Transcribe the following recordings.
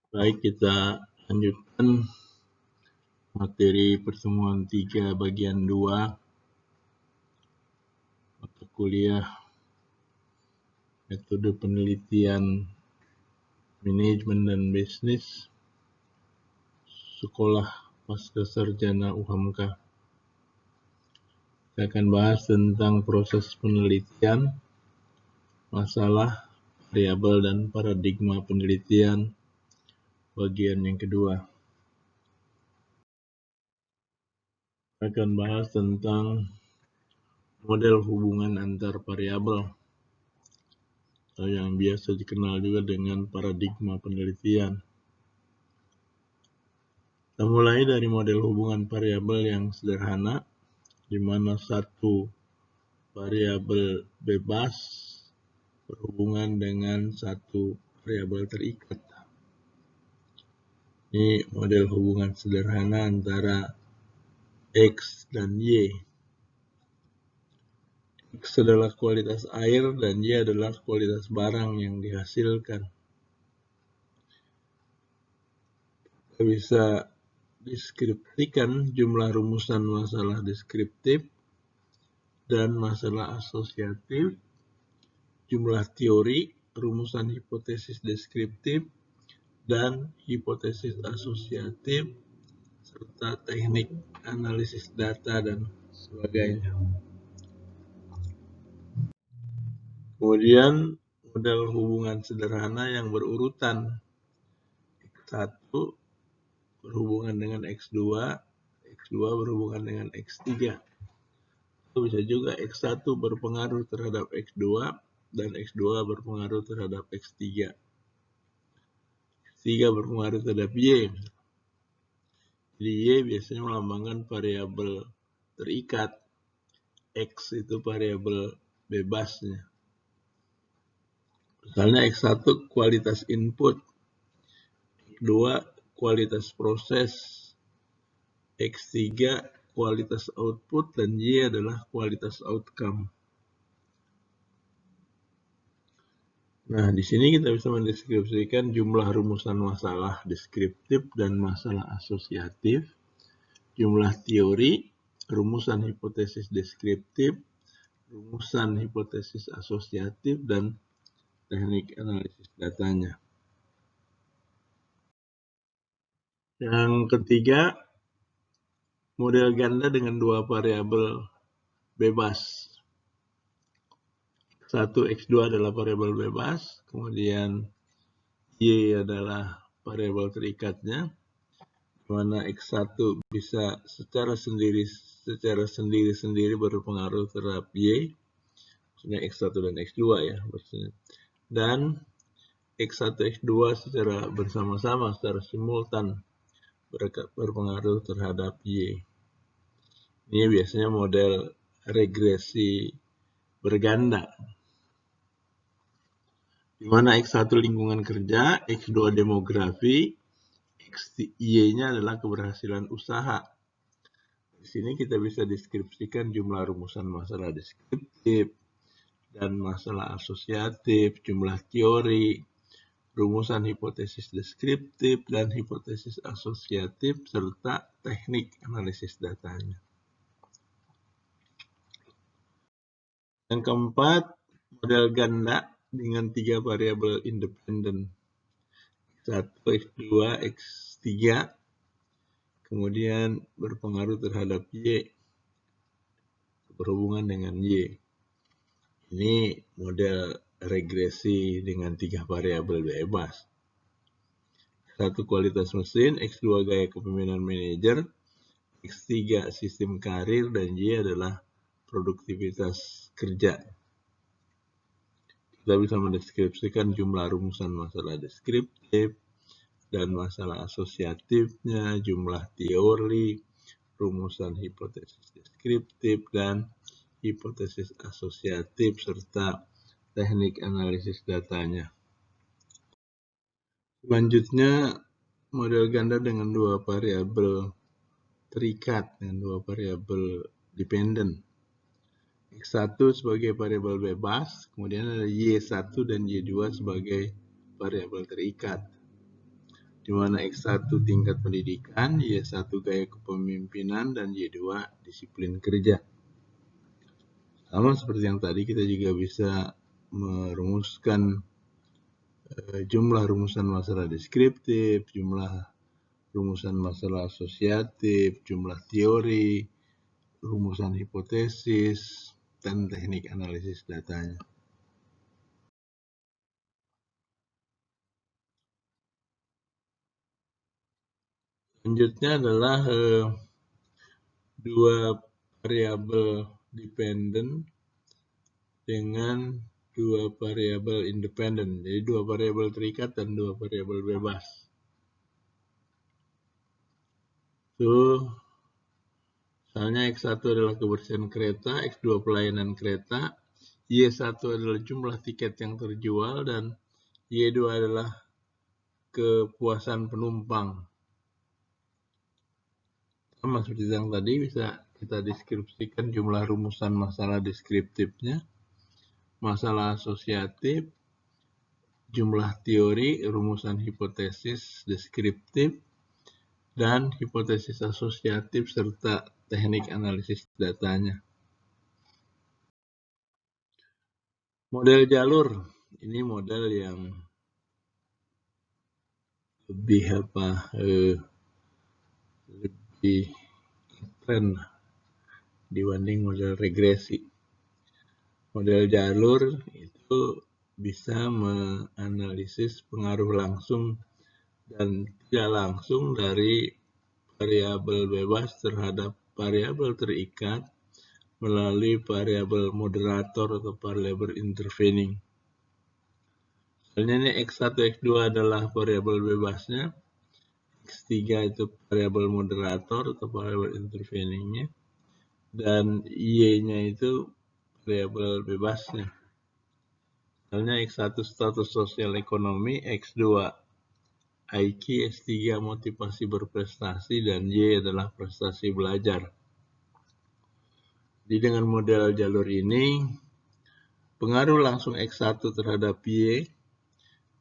Baik, kita lanjutkan materi pertemuan 3 bagian 2 mata kuliah metode penelitian manajemen dan bisnis Sekolah Pasca Sarjana UHAMKA. Kita akan bahas tentang proses penelitian, masalah, variabel, dan paradigma penelitian bagian yang kedua. Kita akan bahas tentang model hubungan antar variabel atau yang biasa dikenal juga dengan paradigma penelitian. Kita mulai dari model hubungan variabel yang sederhana, di mana satu variabel bebas berhubungan dengan satu variabel terikat. Ini model hubungan sederhana antara X dan Y. X adalah kualitas air dan Y adalah kualitas barang yang dihasilkan. Kita bisa deskripsikan jumlah rumusan masalah deskriptif dan masalah asosiatif, jumlah teori, rumusan hipotesis deskriptif, dan hipotesis asosiatif, serta teknik analisis data dan sebagainya. Kemudian model hubungan sederhana yang berurutan. X1 berhubungan dengan X2, X2 berhubungan dengan X3. Itu bisa juga X1 berpengaruh terhadap X2 dan X2 berpengaruh terhadap X3. X3 berpengaruh terhadap Y. Jadi Y biasanya melambangkan variabel terikat. X itu variabel bebasnya. Misalnya X1 kualitas input, X2 kualitas proses, X3 kualitas output, dan Y adalah kualitas outcome. Nah, di sini kita bisa mendeskripsikan jumlah rumusan masalah deskriptif dan masalah asosiatif, jumlah teori, rumusan hipotesis deskriptif, rumusan hipotesis asosiatif, dan teknik analisis datanya. Yang ketiga, model ganda dengan dua variabel bebas. Satu, X2 adalah variabel bebas, kemudian Y adalah variabel terikatnya, di mana X1 bisa secara sendiri berpengaruh terhadap Y, maksudnya X1 dan X2 ya, maksudnya. Dan X1, X2 secara bersama-sama, secara simultan berpengaruh terhadap Y. Ini biasanya model regresi berganda, di mana X1 lingkungan kerja, X2 demografi, Y-nya adalah keberhasilan usaha. Di sini kita bisa deskripsikan jumlah rumusan masalah deskriptif dan masalah asosiatif, jumlah teori, rumusan hipotesis deskriptif dan hipotesis asosiatif, serta teknik analisis datanya. Yang keempat, model ganda dengan 3 variabel independen. X1, X2, X3, kemudian berpengaruh terhadap Y, berhubungan dengan Y. Ini model regresi dengan 3 variabel bebas. X1 kualitas mesin, X2 gaya kepemimpinan manajer, X3 sistem karir, dan Y adalah produktivitas kerja. Kita bisa mendeskripsikan jumlah rumusan masalah deskriptif dan masalah asosiatifnya, jumlah teori, rumusan hipotesis deskriptif dan hipotesis asosiatif, serta teknik analisis datanya. Selanjutnya, model ganda dengan 2 variabel terikat, dengan 2 variabel dependen. X1 sebagai variabel bebas, kemudian ada Y1 dan Y2 sebagai variabel terikat. di mana X1 tingkat pendidikan, Y1 gaya kepemimpinan, dan Y2 disiplin kerja. Sama seperti yang tadi, kita juga bisa merumuskan jumlah rumusan masalah deskriptif, jumlah rumusan masalah asosiatif, jumlah teori, rumusan hipotesis, dan teknik analisis datanya. Selanjutnya adalah dua variabel dependen dengan dua variabel independen. Jadi dua variabel terikat dan dua variabel bebas. Misalnya X1 adalah kebersihan kereta, X2 pelayanan kereta, Y1 adalah jumlah tiket yang terjual, dan Y2 adalah kepuasan penumpang. Sama seperti yang tadi, bisa kita deskripsikan jumlah rumusan masalah deskriptifnya, masalah asosiatif, jumlah teori, rumusan hipotesis deskriptif, dan hipotesis asosiatif serta teknik analisis datanya. Model jalur, ini model yang lebih keren dibanding model regresi. Model jalur itu bisa menganalisis pengaruh langsung dan tidak langsung dari variabel bebas terhadap variabel terikat melalui variabel moderator atau variabel intervening. Misalnya ini X1, X2 adalah variabel bebasnya, X3 itu variabel moderator atau variabel interveningnya, dan Y-nya itu variabel bebasnya. Misalnya X1 status sosial ekonomi, X2 IQ, S3 motivasi berprestasi, dan Y adalah prestasi belajar. Jadi dengan model jalur ini, pengaruh langsung X1 terhadap Y,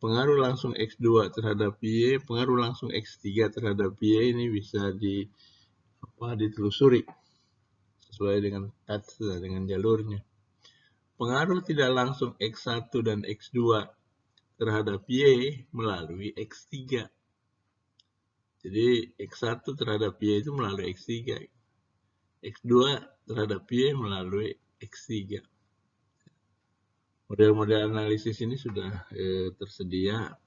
pengaruh langsung X2 terhadap Y, pengaruh langsung X3 terhadap Y ini bisa ditelusuri sesuai dengan path, dengan jalurnya. Pengaruh tidak langsung X1 dan X2 terhadap Y melalui X3. Jadi X1 terhadap Y itu melalui X3. X2 terhadap Y melalui X3. Model-model analisis ini sudah tersedia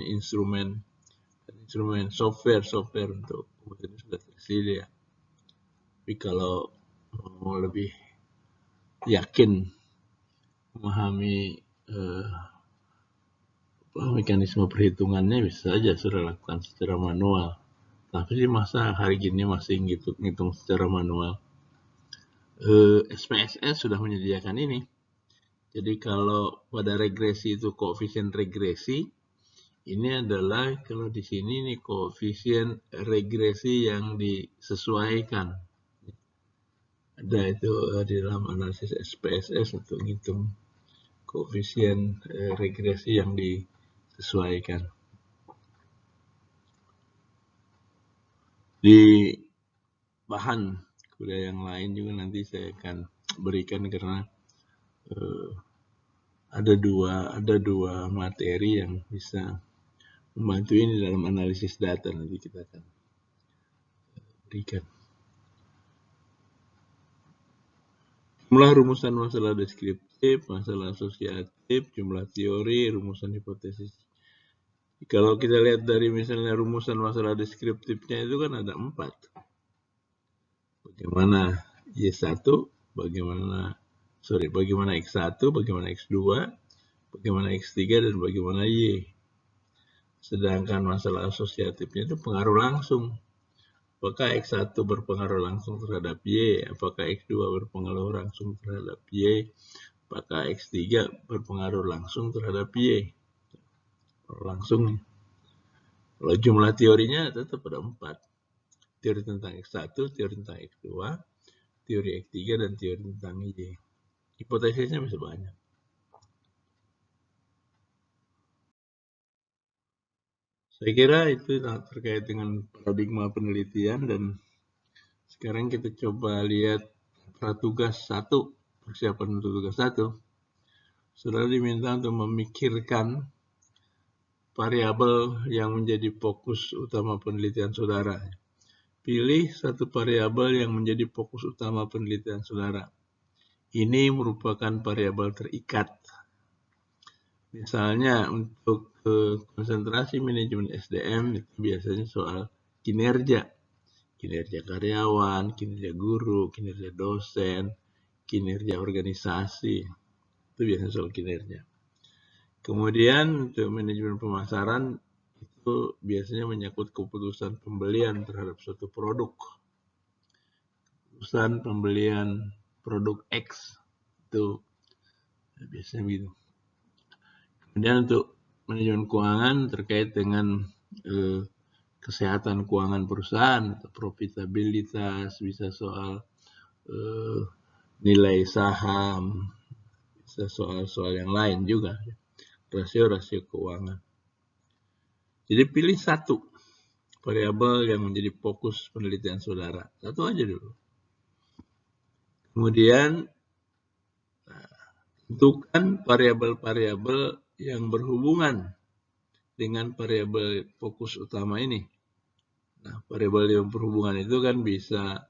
instrumen software untuk ini sudah tersedia. Tapi kalau mau lebih yakin memahami mekanisme perhitungannya, bisa saja sudah lakukan secara manual. Tapi masa hari gini masih ngitung secara manual? SPSS sudah menyediakan ini. Jadi kalau pada regresi itu koefisien regresi, ini adalah kalau di sini nih koefisien regresi yang disesuaikan. Ada itu di dalam analisis SPSS untuk menghitung koefisien regresi yang disesuaikan. Di bahan kuliah yang lain juga nanti saya akan berikan, karena ada dua materi yang bisa membantu ini dalam analisis data, nanti kita akan berikan. Jumlah rumusan masalah deskriptif, masalah asosiatif, jumlah teori, rumusan hipotesis. Kalau kita lihat dari misalnya rumusan masalah deskriptifnya itu kan ada 4. Bagaimana Y1, bagaimana X1, bagaimana X2, bagaimana X3, dan bagaimana Y. Sedangkan masalah asosiatifnya itu pengaruh langsung. Apakah X1 berpengaruh langsung terhadap Y? Apakah X2 berpengaruh langsung terhadap Y? Apakah X3 berpengaruh langsung terhadap Y? Langsung. Kalau jumlah teorinya tetap ada 4. Teori tentang X1, teori tentang X2, teori X3, dan teori tentang Y. Hipotesisnya bisa banyak. Saya kira itu terkait dengan paradigma penelitian, dan sekarang kita coba lihat pratugas 1, persiapan untuk tugas 1. Saudara diminta untuk memikirkan variabel yang menjadi fokus utama penelitian saudara. Pilih satu variabel yang menjadi fokus utama penelitian saudara. Ini merupakan variabel terikat. Misalnya untuk konsentrasi manajemen SDM itu biasanya soal kinerja karyawan, kinerja guru, kinerja dosen, kinerja organisasi. Itu biasanya soal kinerja. Kemudian untuk manajemen pemasaran itu biasanya menyangkut keputusan pembelian terhadap suatu produk. Keputusan pembelian produk X itu biasanya gitu. Kemudian untuk manajemen keuangan terkait dengan kesehatan keuangan perusahaan atau profitabilitas, bisa soal nilai saham, bisa soal-soal yang lain juga, rasio-rasio keuangan. Jadi pilih satu variabel yang menjadi fokus penelitian saudara, satu aja dulu. Kemudian tentukan variabel-variabel yang berhubungan dengan variabel fokus utama ini. Nah, variabel yang berhubungan itu kan bisa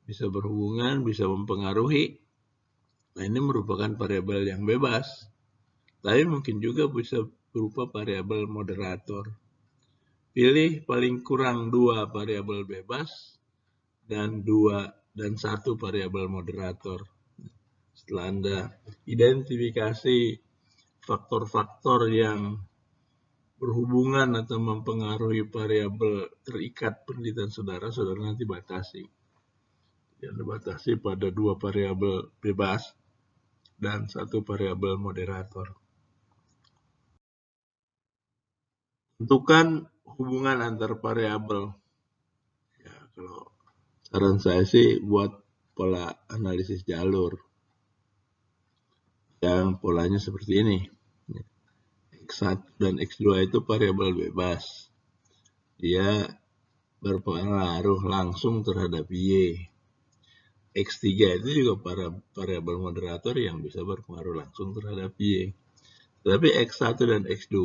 berhubungan, bisa mempengaruhi. Nah, ini merupakan variabel yang bebas. Tapi mungkin juga bisa berupa variabel moderator. Pilih paling kurang 2 variabel bebas dan 1 variabel moderator. Setelah Anda identifikasi faktor-faktor yang berhubungan atau mempengaruhi variabel terikat penelitian saudara nanti batasi. Anda batasi pada 2 variabel bebas dan 1 variabel moderator. Tentukan hubungan antar variabel. Ya, kalau saran saya sih buat pola analisis jalur yang polanya seperti ini. X1 dan X2 itu variabel bebas. Dia berpengaruh langsung terhadap Y. X3 itu juga variabel moderator yang bisa berpengaruh langsung terhadap Y. Tetapi X1 dan X2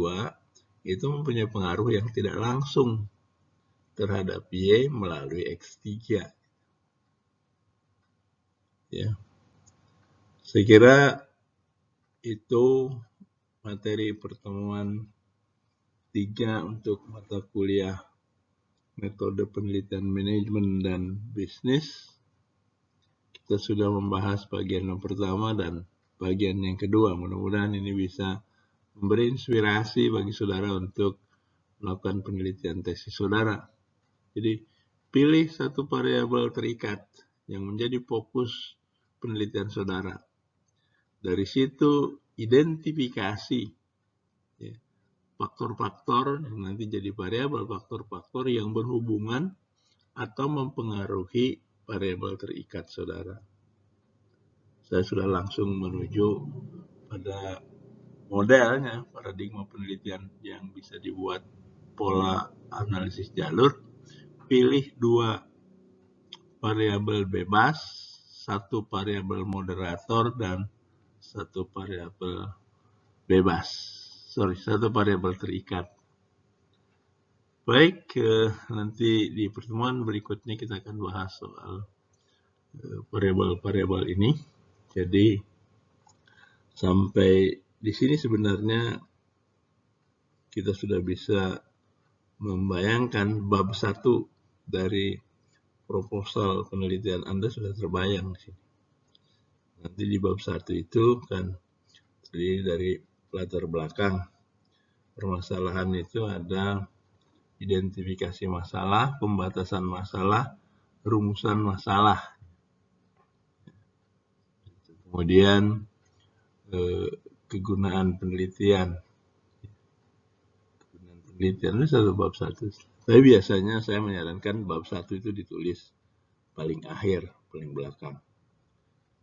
itu mempunyai pengaruh yang tidak langsung terhadap Y melalui X3. Ya. Saya kira itu materi pertemuan 3 untuk mata kuliah metode penelitian manajemen dan bisnis. Kita sudah membahas bagian yang pertama dan bagian yang kedua. Mudah-mudahan ini bisa memberi inspirasi bagi saudara untuk melakukan penelitian tesis saudara. Jadi, pilih satu variabel terikat yang menjadi fokus penelitian saudara. Dari situ, identifikasi faktor-faktor yang nanti jadi variabel, faktor-faktor yang berhubungan atau mempengaruhi variabel terikat saudara. Saya sudah langsung menuju pada modelnya, paradigma penelitian yang bisa dibuat pola analisis jalur. Pilih 2 variabel bebas, 1 variabel moderator, dan 1 variabel bebas. 1 variabel terikat. Baik, nanti di pertemuan berikutnya kita akan bahas soal variabel-variabel ini. Jadi sampai di sini sebenarnya kita sudah bisa membayangkan bab 1 dari proposal penelitian Anda sudah terbayang di sini. Nanti di bab 1 itu kan terdiri dari latar belakang permasalahan, itu ada identifikasi masalah, pembatasan masalah, rumusan masalah. Kemudian kegunaan penelitian. Penelitian itu satu bab 1. Tapi biasanya saya menyarankan bab 1 itu ditulis paling akhir, paling belakang.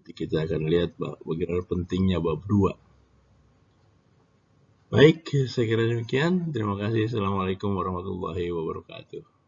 Nanti kita akan lihat bagaimana pentingnya bab 2. Baik, saya kira demikian. Terima kasih. Assalamualaikum warahmatullahi wabarakatuh.